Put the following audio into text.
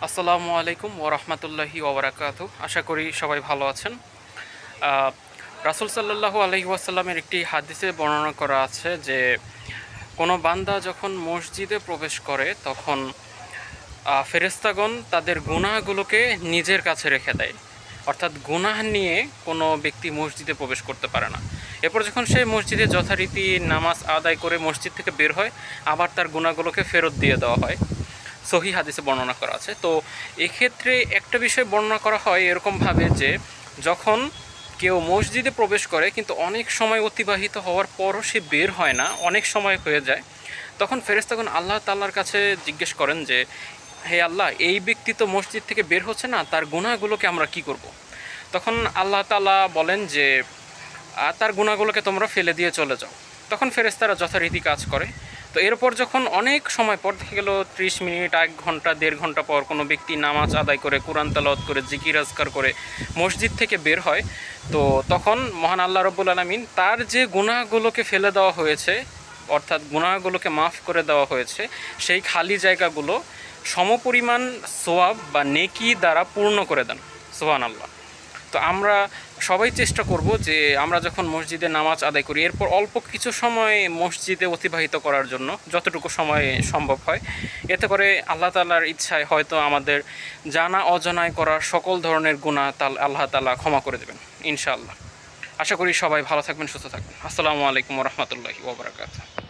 আসসালামু আলাইকুম ওয়া রাহমাতুল্লাহি ওয়া বারাকাতুহু। আশা করি সবাই ভালো আছেন। রাসূল সাল্লাল্লাহু আলাইহি ওয়াসাল্লামের একটি হাদিসে বর্ণনা করা আছে যে কোনো বান্দা যখন মসজিদে প্রবেশ করে তখন ফেরেশতাগণ তাদের গুনাহগুলোকে নিজের কাছে রেখে দেয়। অর্থাৎ গুনাহ নিয়ে কোনো ব্যক্তি মসজিদে প্রবেশ করতে পারে না। এরপর যখন সে মসজিদে যথারীতি নামাজ আদায় করে মসজিদ থেকে বের হয়, আবার তার গুনাহগুলোকে ফেরত দিয়ে দেওয়া হয়। সহিহ হাদিসে বর্ণনা করা আছে। তো এক্ষেত্রে একটা বিষয় বর্ণনা করা হয় এরকমভাবে যে যখন কেউ মসজিদে প্রবেশ করে কিন্তু অনেক সময় অতিবাহিত হওয়ার পরও সে বের হয় না, অনেক সময় হয়ে যায়, তখন ফেরেশতাগণ আল্লাহ তাআলার কাছে জিজ্ঞেস করেন যে হে আল্লাহ, এই ব্যক্তি তো মসজিদ থেকে বের হচ্ছে না, তার গুনাহগুলোকে আমরা কি করব। তখন আল্লাহ তাআলা বলেন যে তার গুনাহগুলোকে তোমরা ফেলে দিয়ে চলে যাও। তখন ফেরেশতারা যথারীতি কাজ করে। তো এরপর যখন অনেক সময় পর দেখা গেল 30 মিনিট, 1 ঘন্টা, 1.5 ঘন্টা পর কোনো ব্যক্তি নামাজ আদায় করে, কোরআন তেলাওয়াত করে, জিকির আজকার করে মসজিদ থেকে বের হয়, তো তখন মহান আল্লাহ রাব্বুল আলামিন তার যে গুনাহগুলোকে ফেলে দেওয়া হয়েছে, অর্থাৎ গুনাহগুলোকে মাফ করে দেওয়া হয়েছে, সেই খালি জায়গাগুলো সমপরিমাণ সোয়াব বা নেকি দ্বারা পূর্ণ করে দেন। সুবহানাল্লাহ। তো আমরা সবাই চেষ্টা করব যে আমরা যখন মসজিদে নামাজ আদায় করি এরপর অল্প কিছু সময় মসজিদে অতিবাহিত করার জন্য যতটুকু সময় সম্ভব হয়, এতে করে আল্লাহ তাআলার ইচ্ছায় হয়তো আমাদের জানা অজানায় করার সকল ধরনের গুনাহ আল্লাহ তাআলা ক্ষমা করে দেবেন ইনশাআল্লাহ। আশা করি সবাই ভালো থাকবেন, সুস্থ থাকবেন। আসসালামু আলাইকুম ওয়া রাহমাতুল্লাহি ওয়া বারাকাতুহু।